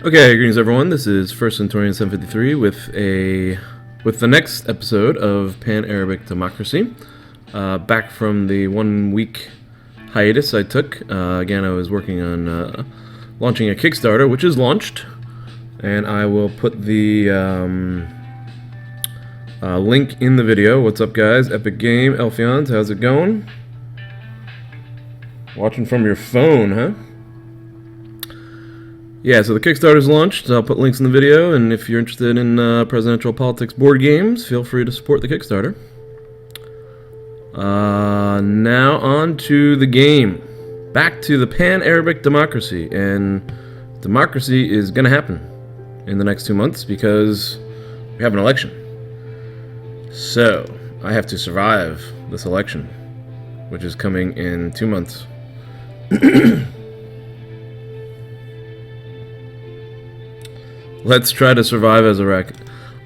Okay, greetings everyone. This is First Centurion 753 with the next episode of Pan-Arabic Democracy. Back from the 1 week hiatus I took. Again, I was working on launching a Kickstarter, which is launched, and I will put the link in the video. What's up, guys? Epic Game, Elfions, how's it going? Watching from your phone, huh? Yeah, so the Kickstarter's launched. I'll put links in the video, and if you're interested in presidential politics board games, feel free to support the Kickstarter. Now on to the game. Back to the Pan-Arabic Democracy, and democracy is going to happen in the next 2 months because we have an election. So, I have to survive this election, which is coming in 2 months. Let's try to survive as a racket.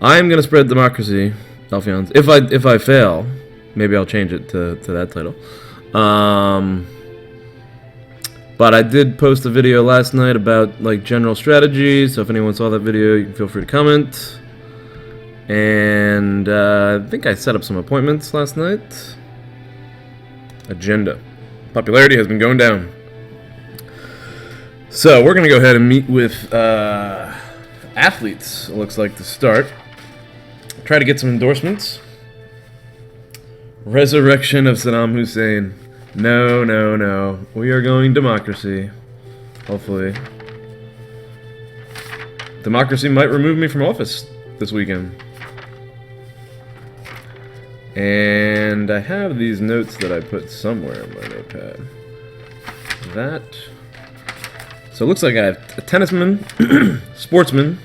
I'm gonna spread democracy, Elfions. If I fail, maybe I'll change it to that title. But I did post a video last night about like general strategy. So if anyone saw that video, you can feel free to comment. And I think I set up some appointments last night. Agenda. Popularity has been going down. So we're gonna go ahead and meet with athletes, it looks like, to start. Try to get some endorsements. Resurrection of Saddam Hussein. No, no, no. We are going democracy. Hopefully. Democracy might remove me from office this weekend. And I have these notes that I put somewhere in my notepad. That. So it looks like I have a tennisman, sportsman,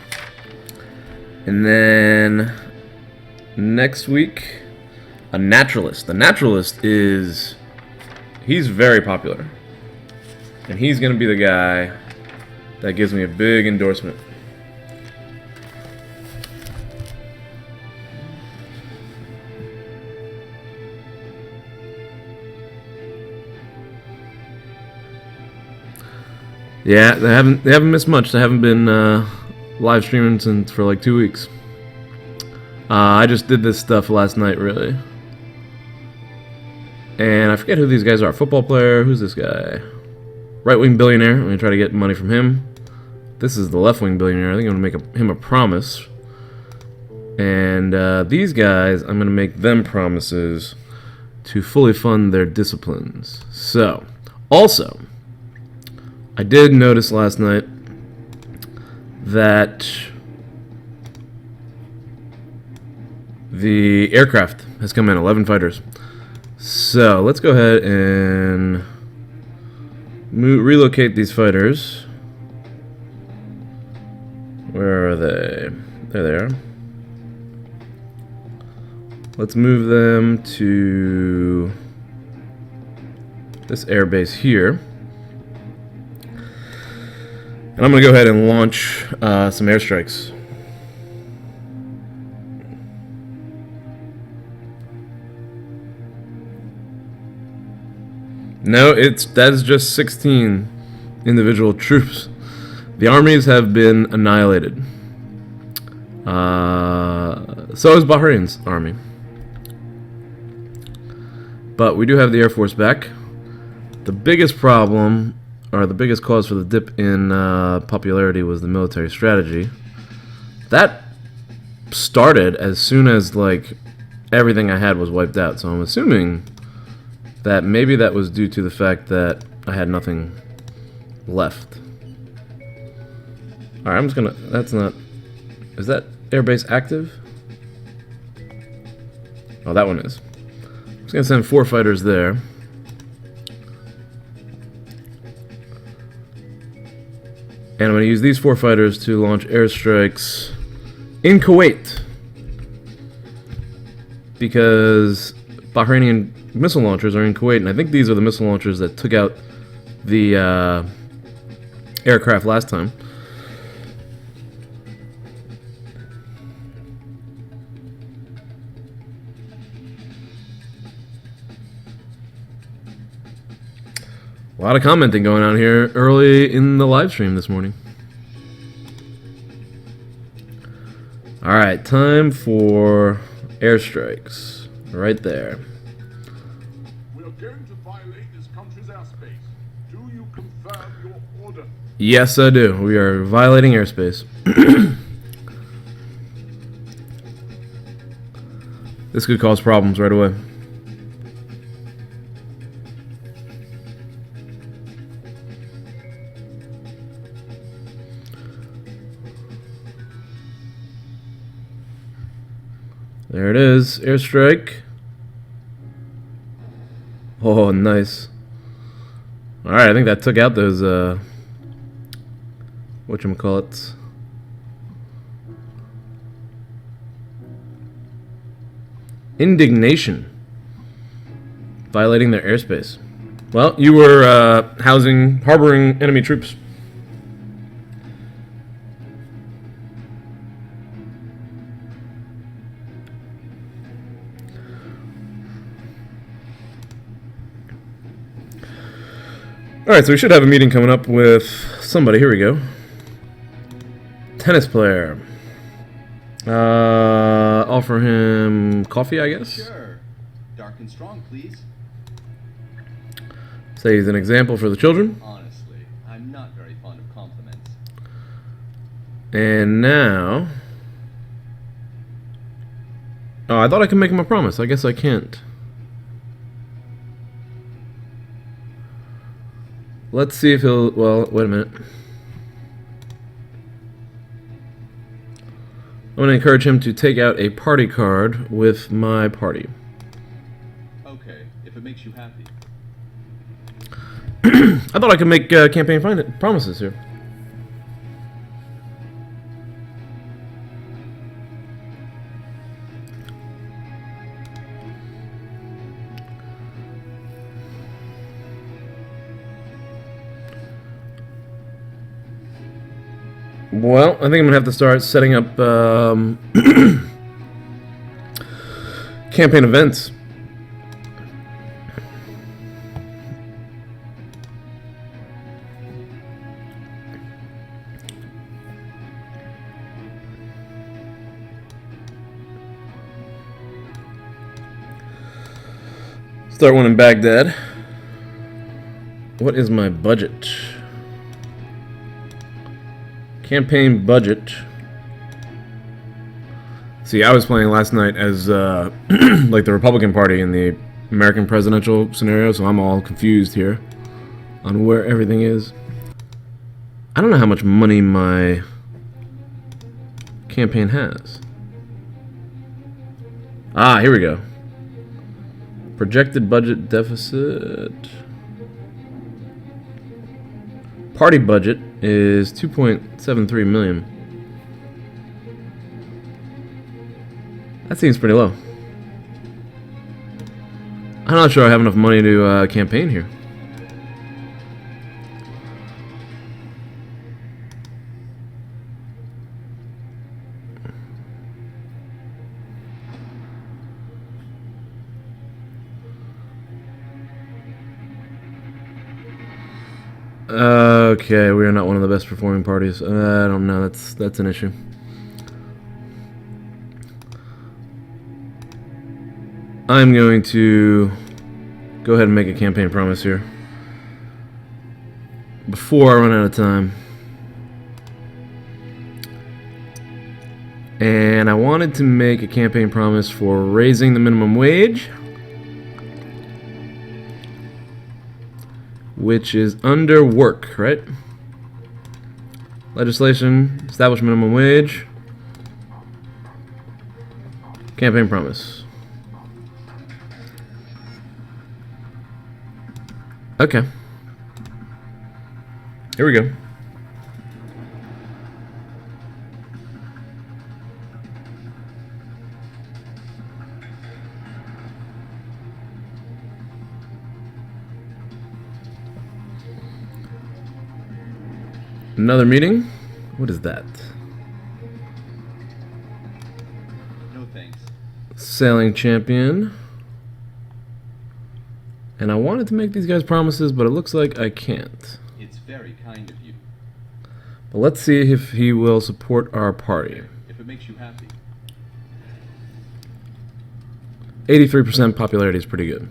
and then next week, a naturalist. The naturalist he's very popular. And he's going to be the guy that gives me a big endorsement. Yeah, they haven't missed much. They haven't been live streaming for like 2 weeks. I just did this stuff last night, really. And I forget who these guys are. Football player. Who's this guy? Right-wing billionaire. I'm gonna try to get money from him. This is the left-wing billionaire. I think I'm gonna make him a promise. And these guys, I'm gonna make them promises to fully fund their disciplines. So, also, I did notice last night that the aircraft has come in, 11 fighters. So let's go ahead and relocate these fighters. Where are they? There they are. Let's move them to this airbase here. And I'm going to go ahead and launch some airstrikes. No, that is just 16 individual troops. The armies have been annihilated. So is Bahrain's army. But we do have the Air Force back. The biggest problem, or the biggest cause for the dip in popularity, was the military strategy. That started as soon as like everything I had was wiped out. So I'm assuming that maybe that was due to the fact that I had nothing left. Alright, I'm just gonna... That's not... Is that airbase active? Oh, that one is. I'm just gonna send 4 fighters there. And I'm going to use these 4 fighters to launch airstrikes in Kuwait. Because Bahraini missile launchers are in Kuwait, and I think these are the missile launchers that took out the aircraft last time. A lot of commenting going on here early in the live stream this morning. Alright, time for airstrikes. Right there. We are going to violate this country's airspace. Do you confirm your order? Yes, I do. We are violating airspace. This could cause problems right away. There it is, airstrike. Oh, nice. Alright, I think that took out those, whatchamacallits. Indignation. Violating their airspace. Well, you were, harboring enemy troops. Alright, so we should have a meeting coming up with somebody. Here we go. Tennis player. Offer him coffee, I guess? Sure. Dark and strong, please. Say he's an example for the children. Honestly, I'm not very fond of compliments. And now... Oh, I thought I could make him a promise. I guess I can't. Let's see if he'll... Well, wait a minute. I'm going to encourage him to take out a party card with my party. Okay, if it makes you happy. I thought I could make campaign promises here. Well, I think I'm going to have to start setting up campaign events. Start one in Baghdad. What is my budget? Campaign budget. See, I was playing last night as like the Republican Party in the American presidential scenario, so I'm all confused here on where everything is. I don't know how much money my campaign has. Ah, here we go. Projected budget deficit. Party budget is 2.73 million. That seems pretty low. I'm not sure I have enough money to campaign here. Okay, we are not one of the best performing parties. I don't know. That's an issue. I'm going to go ahead and make a campaign promise here before I run out of time. And I wanted to make a campaign promise for raising the minimum wage, which is under work, right? Legislation, establish minimum wage, campaign promise. Okay. Here we go. Another meeting? What is that? No thanks. Sailing champion. And I wanted to make these guys promises, but it looks like I can't. It's very kind of you. But let's see if he will support our party. If it makes you happy. 83% popularity is pretty good.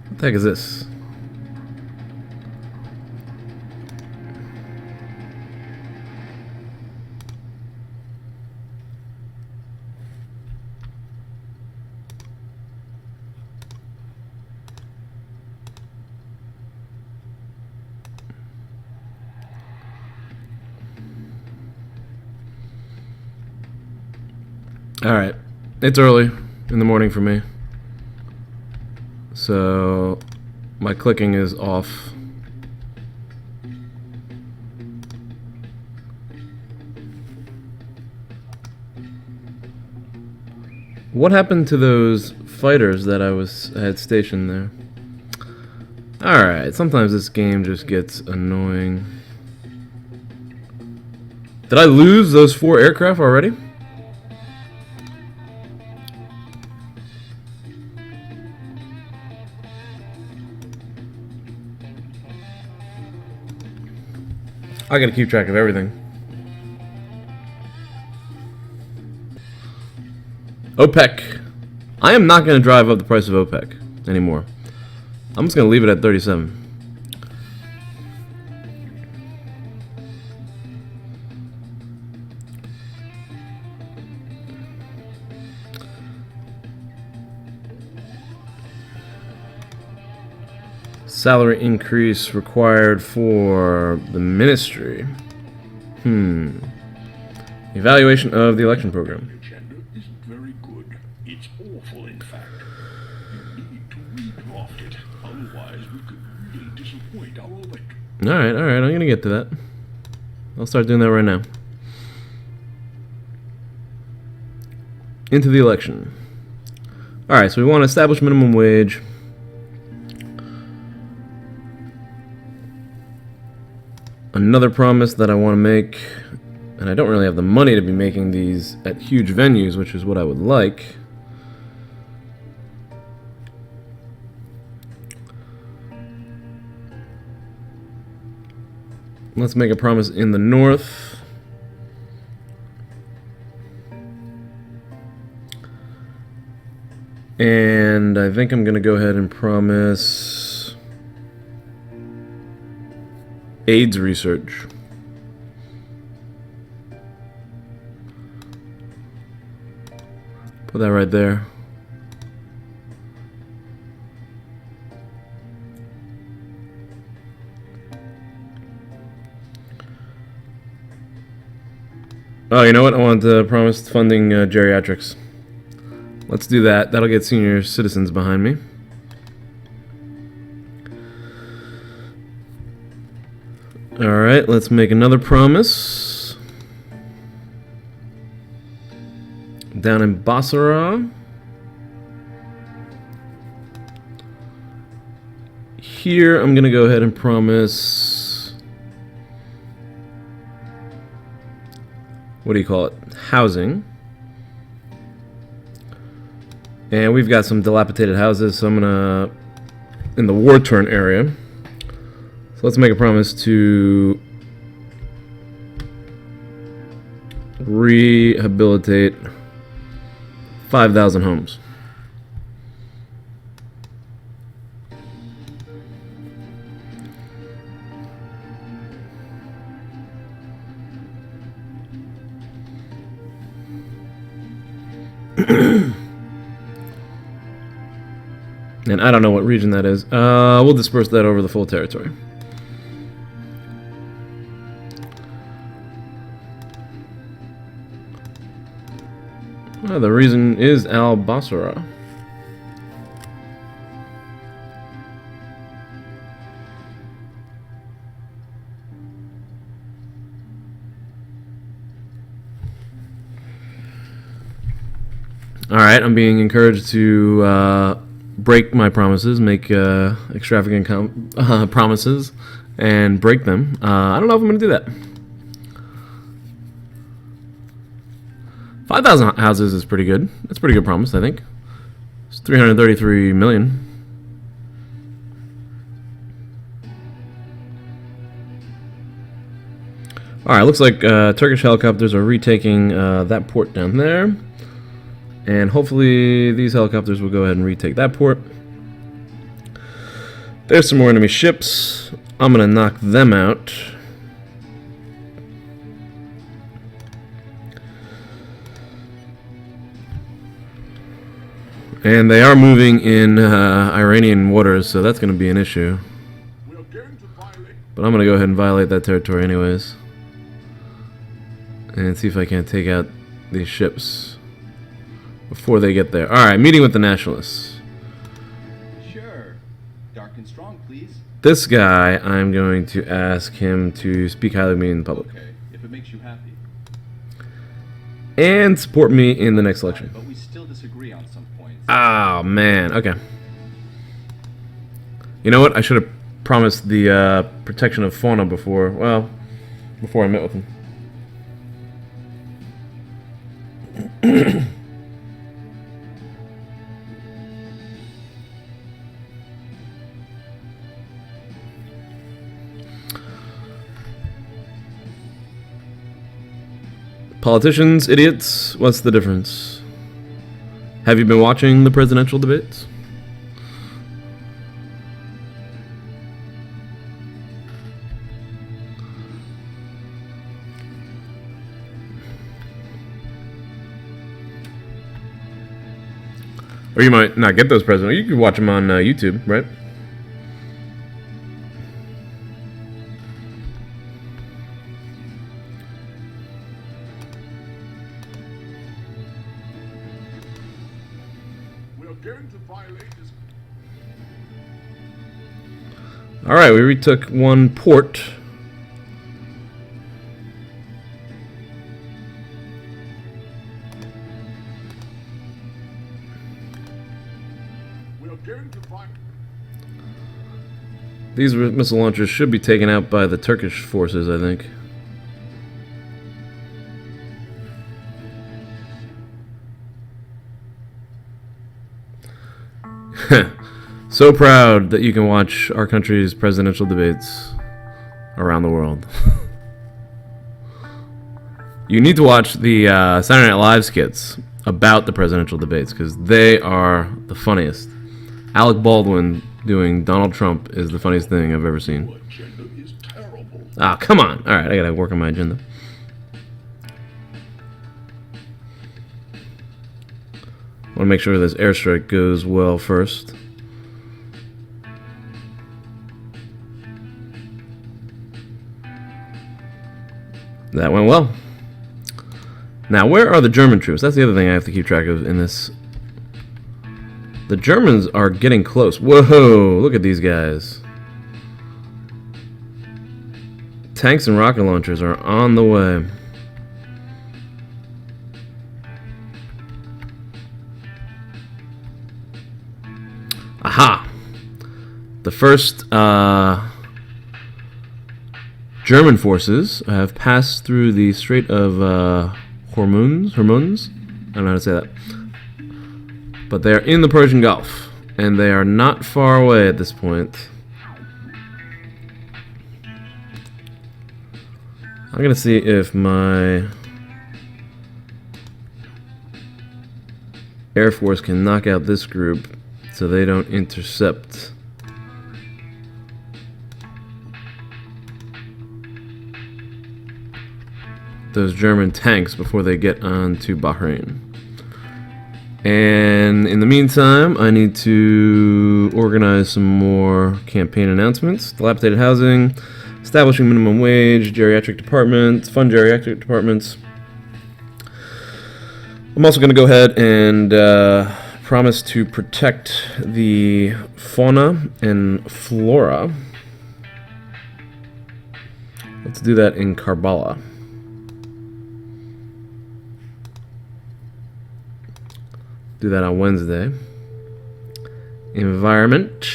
What the heck is this? Alright, it's early in the morning for me, so my clicking is off. What happened to those fighters that I had stationed there? Alright, sometimes this game just gets annoying. Did I lose those 4 aircraft already? I gotta keep track of everything. OPEC. I am not gonna drive up the price of OPEC anymore. I'm just gonna leave it at 37. Salary increase required for the ministry. Evaluation of the election program. Agenda isn't very good. It's awful, in fact. You need to redraft it. Otherwise, we could really disappoint our electorate. Alright, I'm gonna get to that. I'll start doing that right now. Into the election. Alright, so we want to establish minimum wage. Another promise that I want to make, and I don't really have the money to be making these at huge venues, which is what I would like. Let's make a promise in the north. And I think I'm going to go ahead and promise AIDS research. Put that right there. Oh, you know what? I want to promise funding geriatrics. Let's do that. That'll get senior citizens behind me. Alright, let's make another promise. Down in Basra. Here, I'm going to go ahead and promise... what do you call it? Housing. And we've got some dilapidated houses, so I'm going to... in the war-torn area. So let's make a promise to rehabilitate 5,000 homes. And I don't know what region that is. We'll disperse that over the full territory. The reason is Al-Basra. Alright, I'm being encouraged to break my promises, make extravagant promises, and break them. I don't know if I'm going to do that. 5,000 houses is pretty good. That's a pretty good promise, I think. It's 333 million. Alright, looks like Turkish helicopters are retaking that port down there. And hopefully these helicopters will go ahead and retake that port. There's some more enemy ships. I'm going to knock them out. And they are moving in Iranian waters, so that's going to be an issue. But I'm going to go ahead and violate that territory anyways. And see if I can't take out these ships before they get there. Alright, meeting with the nationalists. Sure. Dark and strong, please. This guy, I'm going to ask him to speak highly of me in public. Okay, if it makes you happy. And support me in the next election. But we still disagree on some points. Oh, man. Okay. You know what? I should have promised the protection of fauna before, well, before I met with him. Politicians, idiots, what's the difference? Have you been watching the presidential debates? Or you might not get those presidential. You could watch them on YouTube, right? Alright, we retook one port. These missile launchers should be taken out by the Turkish forces, I think. So proud that you can watch our country's presidential debates around the world. You need to watch the Saturday Night Live skits about the presidential debates because they are the funniest. Alec Baldwin doing Donald Trump is the funniest thing I've ever seen. Ah, come on. Alright, I gotta work on my agenda. I want to make sure this airstrike goes well first. That went well. Now, where are the German troops? That's the other thing I have to keep track of in this. The Germans are getting close. Whoa, look at these guys. Tanks and rocket launchers are on the way. Aha! The first German forces have passed through the Strait of Hormuz. I don't know how to say that. But they are in the Persian Gulf, and they are not far away at this point. I'm going to see if my Air Force can knock out this group so they don't intercept those German tanks before they get onto Bahrain. And in the meantime, I need to organize some more campaign announcements. Dilapidated housing, establishing minimum wage, geriatric departments, fund geriatric departments. I'm also going to go ahead and promise to protect the fauna and flora. Let's do that in Karbala. Do that on Wednesday. Environment.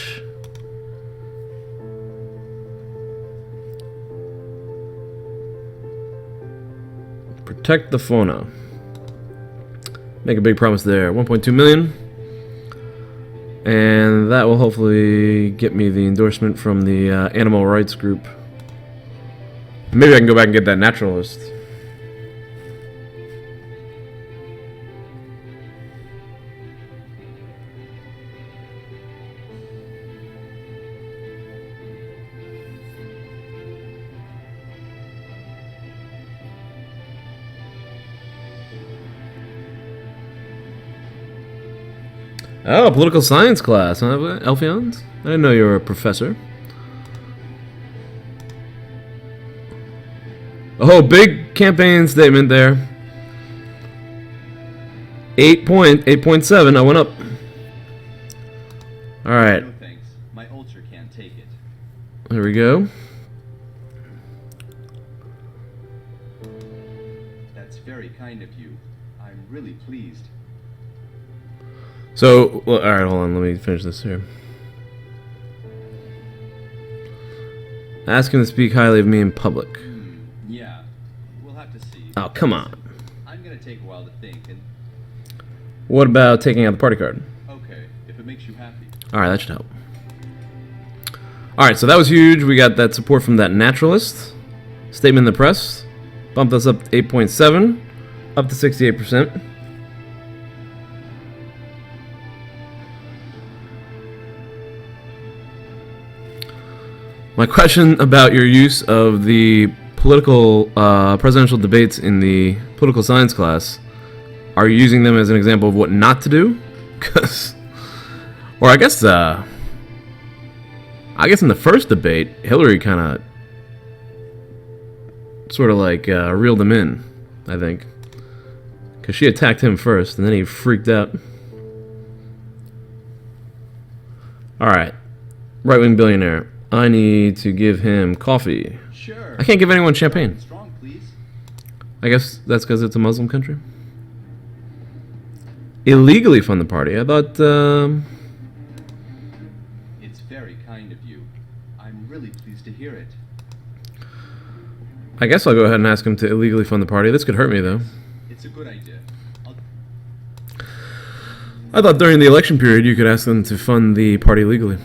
Protect the fauna. Make a big promise there. 1.2 million. And that will hopefully get me the endorsement from the animal rights group Maybe I can go back and get that naturalist. Oh, political science class, huh, Elfions? I didn't know you were a professor. Oh, big campaign statement there. 8.7, I went up. Alright. No thanks. My ulcer can't take it. There we go. That's very kind of you. I'm really pleased. So, well, alright, hold on, let me finish this here. Ask him to speak highly of me in public. Yeah, we'll have to see. Oh, come on. I'm gonna take a while to think, and What about taking out the party card? okay, if it makes you happy. Alright, that should help. Alright, so that was huge. We got that support from that naturalist. Statement in the press. Bumped us up to 8.7. Up to 68%. My question about your use of the political presidential debates in the political science class, are you using them as an example of what not to do? Or I guess in the first debate, Hillary kind of sort of like reeled him in, I think, because she attacked him first and then he freaked out. All right, right-wing billionaire. I need to give him coffee. Sure. I can't give anyone champagne. Strong, please. I guess that's because it's a Muslim country. Illegally fund the party. I thought, It's very kind of you. I'm really pleased to hear it. I guess I'll go ahead and ask him to illegally fund the party. This could hurt me, though. It's a good idea. I thought during the election period you could ask them to fund the party legally.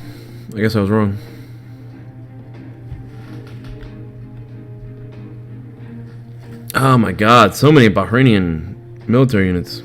I guess I was wrong. Oh my god, so many Bahrainian military units.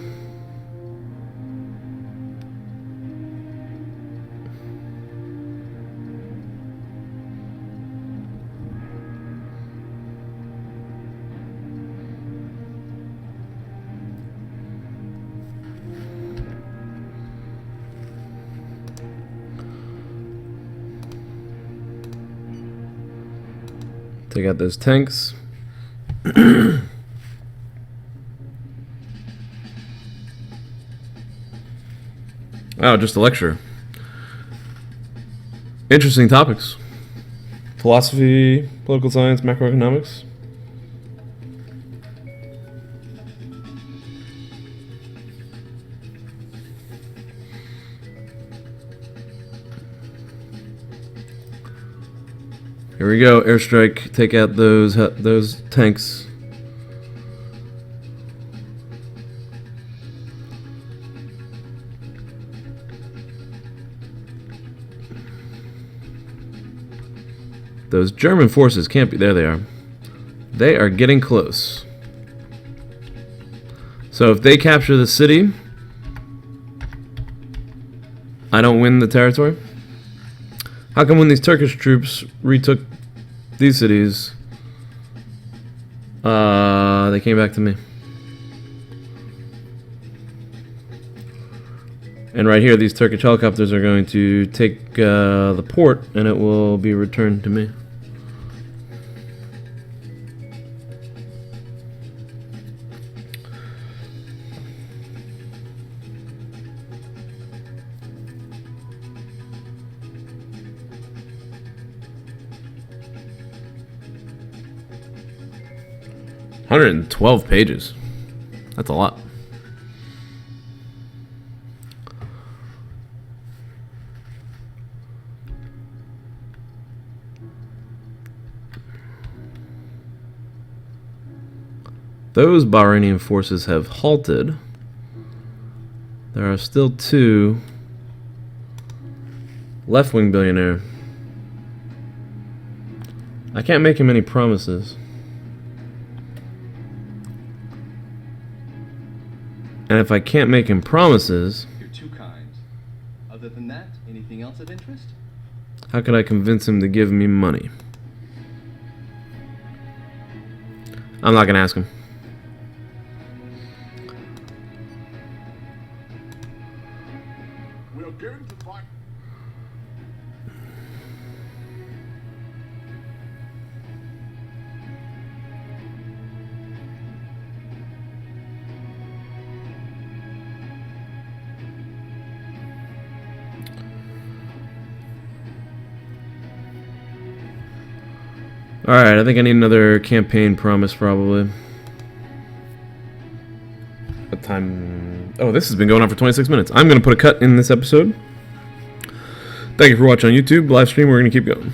Take out those tanks. Oh, just a lecture. Interesting topics. Philosophy, political science, macroeconomics. Here we go, airstrike. Take out those tanks. Those German forces can't be... There they are. They are getting close. So if they capture the city, I don't win the territory? How come when these Turkish troops retook these cities, they came back to me? And right here, these Turkish helicopters are going to take the port, and it will be returned to me. $112 pages. That's a lot. Those Bahraini forces have halted. There are still two. Left-wing billionaire. I can't make him any promises. And if I can't make him promises, You're too kind. Other than that, anything else of interest? how could I convince him to give me money? I'm not going to ask him. We're going to find. Alright, I think I need another campaign promise, probably. What time? Oh, this has been going on for 26 minutes. I'm going to put a cut in this episode. Thank you for watching on YouTube. Live stream, we're going to keep going.